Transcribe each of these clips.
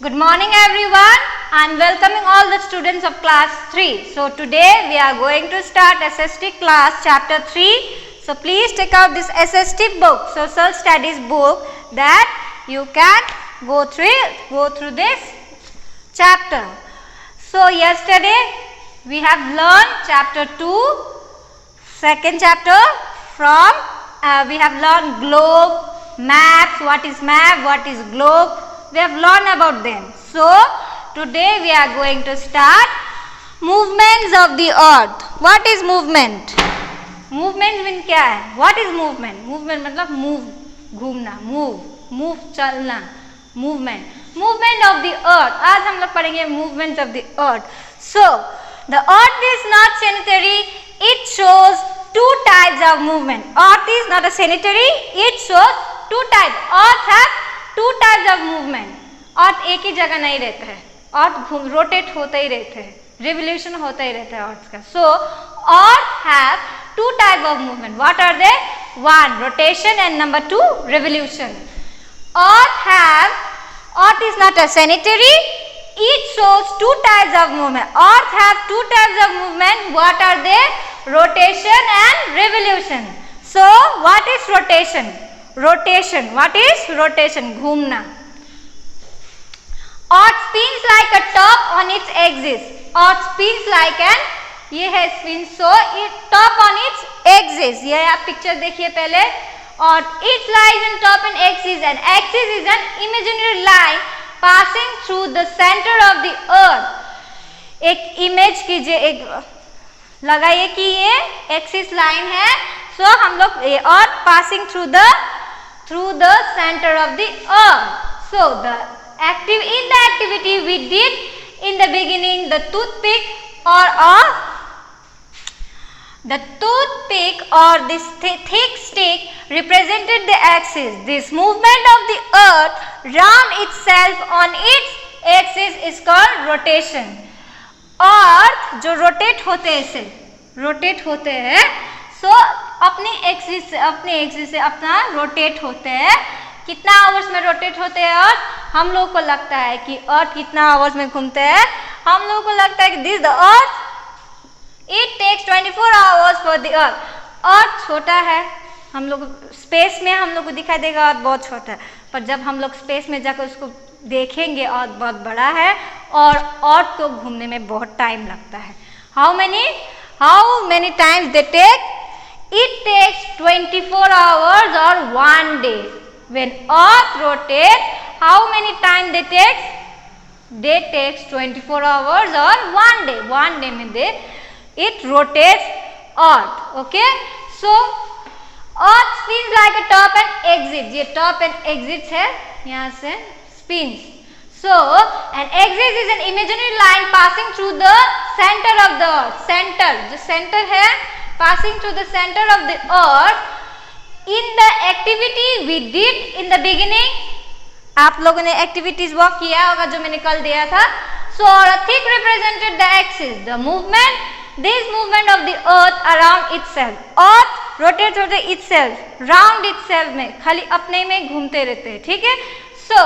Good morning everyone. I am welcoming all the students of class 3. So today we are going to start SST class chapter 3. So please take out this SST book, social studies book, that you can go through this chapter. So yesterday we have learned chapter 2, second chapter from we have learned globe, maps, what is map, what is globe. We have learned about them. So today we are going to start movements of the earth. What is movement? Movement mean क्या है? What is movement? Movement मतलब move, घूमना, move चलना, movement. Movement of the earth. आज हम लोग पढ़ेंगे movements of the earth. So the earth is not sanitary. It shows two types of movement. Earth is not a sanitary. It shows two types. Earth has two types of movement. अर्थ एक ही जगह नहीं रहता है, earth rotate होता ही रहता है, revolution होता ही रहता है अर्थ का. So earth have two type of movement. What are they? One rotation and number two revolution. Earth is not a sanitary. It shows two types of movement. Earth have two types of movement. What are they? Rotation and revolution. So what is rotation? Rotation, what is rotation? घूमना. Earth spins like a top on its axis. Earth spins like an, ये है spin, so it top on its axis. ये आप picture देखिए पहले. और it lies on top and axis. And axis is an imaginary line passing through the center of the earth. एक image कीजिए, एक लगाइए कि ये एक्सिस लाइन है. सो हम लोग earth passing through the center of the earth. So in the activity we did in the beginning, the toothpick or this thick stick represented the axis. This movement of the earth round itself on its axis is called rotation. earth जो rotate होते हैं, सो अपने axis से अपना rotate होते हैं. कितना hours में रोटेट होते हैं अर्थ? हम लोगों को लगता है कि अर्थ कितना आवर्स में घूमते हैं. हम लोगों को लगता है कि this the earth it takes 24 hours for the earth. Earth छोटा है, हम लोग स्पेस में हम लोग को दिखाई देगा अर्थ बहुत छोटा है, पर जब हम लोग स्पेस में जाकर उसको देखेंगे अर्थ बहुत बड़ा है और अर्थ को घूमने में बहुत टाइम लगता है. How many times they take? It takes 24 hours और 1 day. When earth rotates, how many times they take? They takes 24 hours or 1 day. 1 day में it rotates earth. Okay? So earth spins like a top and exit. ये top and exit है, यहाँ से spins. So an axis is an imaginary line passing through the center of the earth. Center, जो center है, passing through the center of the earth. In the activity we did in the beginning, आप लोगों ने activities work किया होगा जो मैंने कल दिया था. So a thick represented the axis, the movement, this movement of the earth around itself. Earth rotates होते itself, round itself में खाली अपने में घूमते रहते हैं. ठीक है. So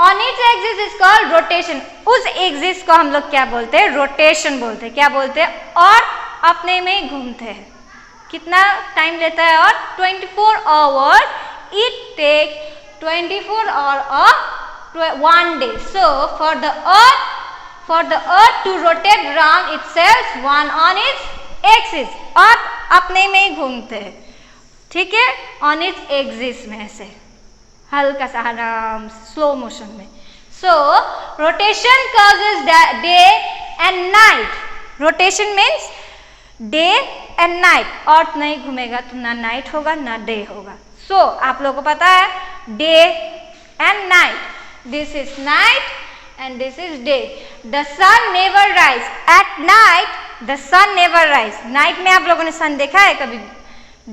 on its axis is called rotation. उस एक्सिस को हम लोग क्या बोलते हैं? रोटेशन बोलते हैं. क्या बोलते हैं? और अपने में घूमते हैं. कितना टाइम लेता है? और 24 आवर्स. इट टेक 24 और 1 day. So for the earth to rotate round itself, one on its axis. Earth अपने में ही घूमते हैं. ठीक है. ऑन इट्स एक्सिस में से हल्का सा आराम स्लो मोशन में. So rotation causes day and night. Rotation means day and night. Earth नहीं घूमेगा तो ना नाइट होगा ना डे होगा. सो आप लोगों को पता है day and night. This is night and this is day. The sun never rise at night. The sun never rise. Night में आप लोगों ने सन देखा है कभी?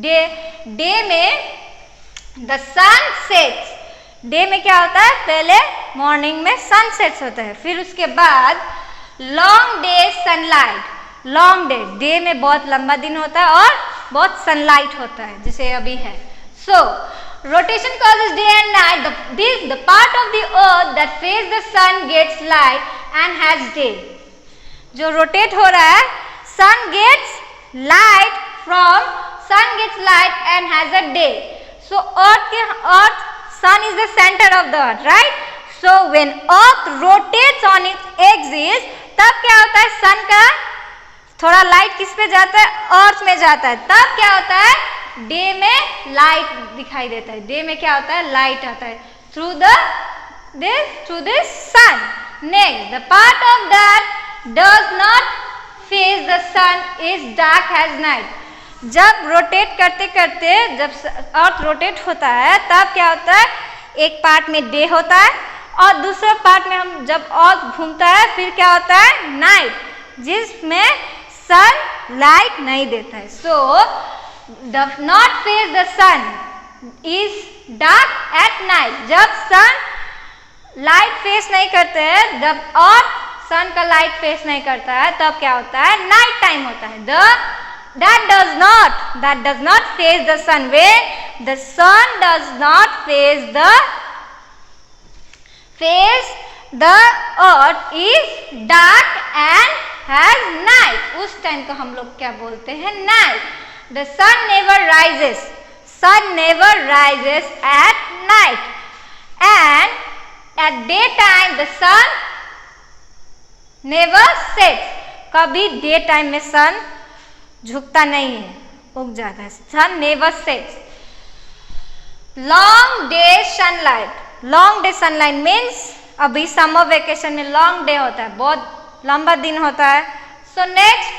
डे में द सन सेट्स. डे में क्या होता है? पहले मॉर्निंग में सन सेट्स होता है, फिर उसके बाद long day sunlight. Long day में बहुत लंबा दिन होता है और बहुत सनलाइट होता है, जैसे अभी है. सो rotation causes day and night. The part of the earth that faces the sun gets light and has day. जो rotate हो रहा है, sun gets light and has a day. So earth sun is the center of the earth, right? So when earth rotates on its axis, तब क्या होता है, sun का थोड़ा लाइट किस पे जाता है, अर्थ में जाता है, तब क्या होता है, डे में लाइट दिखाई देता है, डे में क्या होता है, लाइट आता है through this sun. Next, the part of that does not face the sun is dark as night. जब रोटेट करते करते जब अर्थ रोटेट होता है तब क्या होता है, एक पार्ट में डे होता है और दूसरे पार्ट में हम जब अर्थ घूमता है फिर क्या होता है, नाइट, जिसमें सन लाइट नहीं देता है. So the not face the sun is dark at night. जब सन लाइट फेस नहीं करते हैं, जब अर्थ सन का लाइट फेस नहीं करता है, तब क्या होता है, नाइट टाइम होता है. That does not face the sun. When the sun does not face the earth is dark and has night. उस टाइम को हम लोग क्या बोलते हैं, night. The sun never rises at night, and at daytime the sun never sets. कभी day time में sun झुकता नहीं है, उग जाता है. Sun never sets. Long day sunlight means अभी समर वेकेशन में लॉन्ग डे होता है, बहुत लंबा दिन होता है. So next,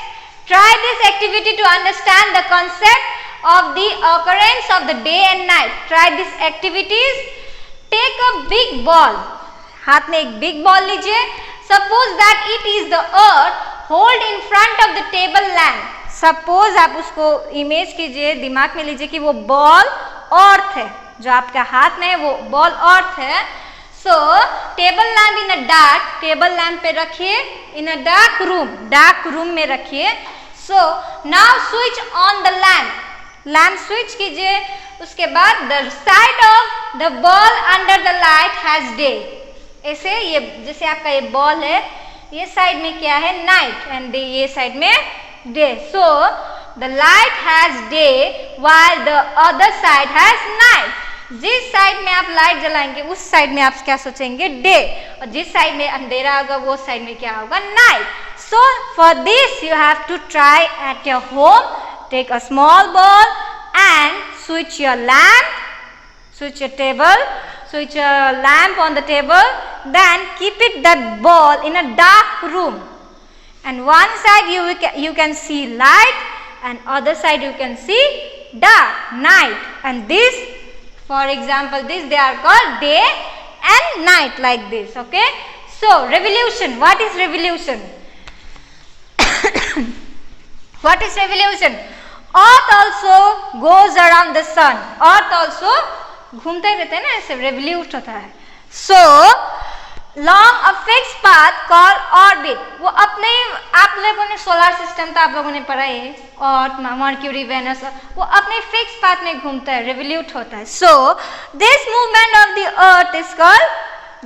try this activity to understand the concept of the occurrence of the day and night. Try this activities. Take a big ball. हाथ में एक बिग बॉल लीजिए. Suppose that it is the earth hold in front of the table lamp. Suppose आप उसको image कीजिए, दिमाग में लीजिए कि वो बॉल अर्थ है, जो आपका हाथ में है वो बॉल अर्थ है. सो टेबल लैम्प इन अ डार्क, टेबल लैम्प पे रखिए, इन अ डार्क रूम में रखिए. So now switch on the lamp switch कीजिए. उसके बाद the side of the ball under the light has day. ऐसे ये जैसे आपका ये बॉल है, ये साइड में क्या है, नाइट, एंड ये साइड में day. So the light has day while the other side has night. जिस साइड में आप लाइट जलाएंगे उस साइड में आप क्या सोचेंगे, डे, और जिस साइड में अंधेरा होगा वो साइड में क्या होगा, night. So for this you have to try at your home. Take a small ball and switch your lamp, switch your table, switch your lamp on the table. Then keep it that ball in a dark room. And one side you can see light, and other side you can see dark, night. And this, for example, this they are called day and night, like this. Okay. So revolution. What is revolution? What is revolution? Earth also goes around the sun. Earth also घूमते रहते हैं ना, ऐसे revolute होता है. So long a fix path call orbit. वो अपने, आप लोगों ने सोलर सिस्टम तो आप लोगों ने पढ़ा है, अर्थ, मर्क्यूरी, वेनस, वो अपने फिक्स पाथ में घूमता है, रिवोल्यूट होता है. So this movement of the earth is called,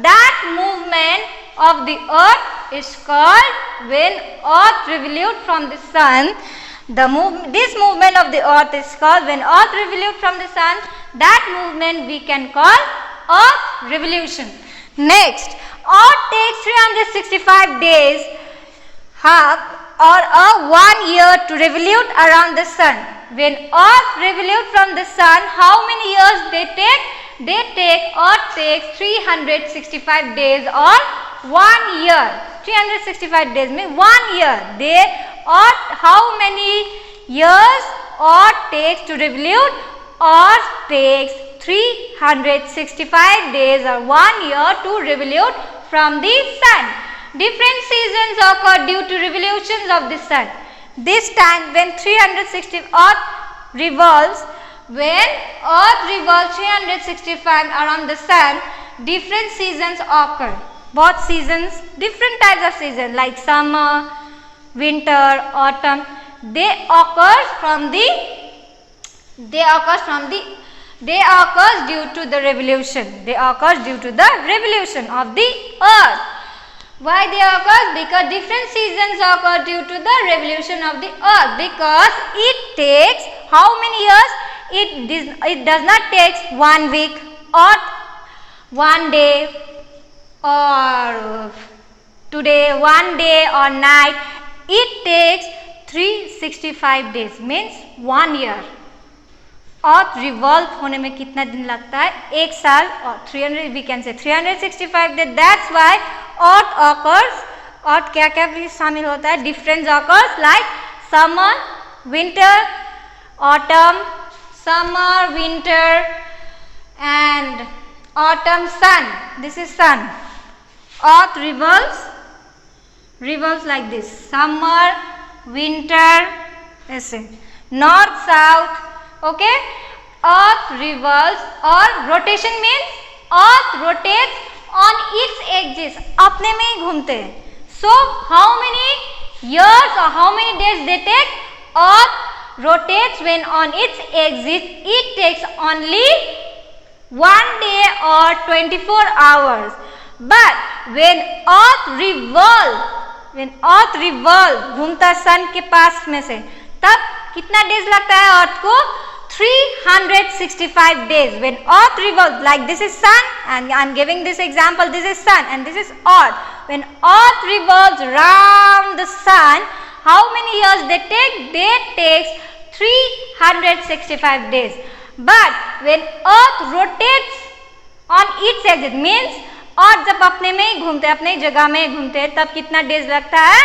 that movement of the earth is called when earth revolute from the sun. This movement of the earth is called when earth revolute from the sun. That movement we can call earth revolution. Next, earth takes 365 days or 1 year to revolute around the sun. When earth revolute from the sun, how many years they take? Earth takes 365 days or 1 year. 365 days means 1 year. How many years earth takes to revolute? Earth takes 365 days or 1 year to revolute from the sun. Different seasons occur due to revolutions of the sun. This time when 360 earth revolves, when earth revolves 365 around the sun, different seasons occur. Both seasons, different types of seasons like summer, winter, autumn, they occur from the They occurs due to the revolution. They occurs due to the revolution of the earth. Why they occur? Because different seasons occur due to the revolution of the earth. Because it takes how many years? It does not take 1 week or 1 day or today, 1 day or night. It takes 365 days, means 1 year. Earth revolve होने में कितना दिन लगता है? 1 साल और 300 we can say 365 days. That's why earth occurs. Earth क्या क्या भी शामिल होता है? Different occurs like summer, winter, autumn, summer, winter and autumn, sun. This is sun. Earth revolves like this. Summer, winter, ऐसे. North, south. Okay. Earth revolves or rotation means Earth rotates on its axis. अपने में ही घूमते हैं. So how many years or how many days they take? Earth rotates when on its axis. It takes only 1 day or 24 hours. But when Earth revolve घूमता सन के पास में से, तब कितना डेज लगता है अर्थ को? 365 days. When earth revolves, like this is sun and I am giving this example, this is sun and this is earth. When earth revolves round the sun, how many years they take? They takes 365 days. But when earth rotates on its axis, means अर्थ जब अपने में ही घूमते, अपने जगह में ही घूमते, तब कितना डेज लगता है?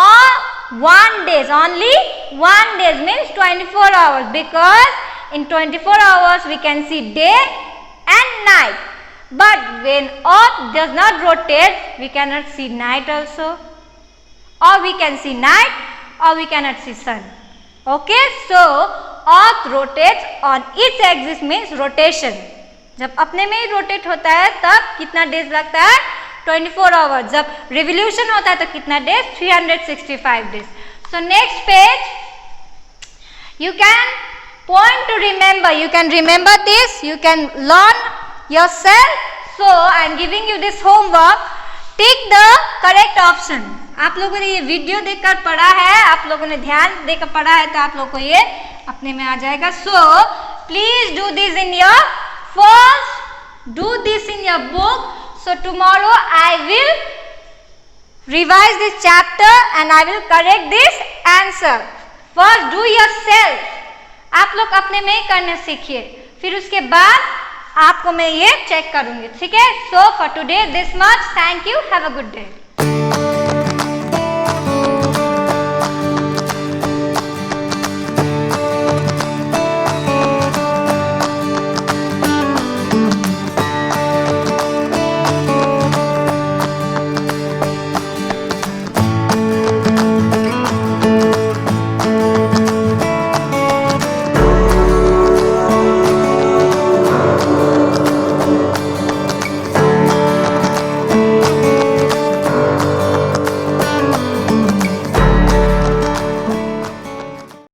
और 1 days, only 1 days means 24 hours, because in 24 hours we can see day and night. But when earth does not rotate, we cannot see night also, or we can see night or we cannot see sun. Okay, so earth rotates on its axis means rotation. जब अपने में ही rotate होता है तब कितना days लगता है? 24 hours. जब रिवोल्यूशन होता है तो कितना days? 365 days. So next page, you can point two remember. You can remember this, you can learn yourself. So I am giving you this homework. Tick the correct option. आप लोगों ने ये video देखकर पढ़ा है, आप लोगों ने ध्यान देकर पढ़ा है, तो आप लोगों को ये अपने में आ जाएगा. So please do this in your first, do this in your book. So tomorrow I will revise this chapter and I will correct this answer. First do yourself. आप लोग अपने में ही करना सीखिए, फिर उसके बाद आपको मैं ये चेक करूंगी. ठीक है? So for today this much. Thank you. Have a good day.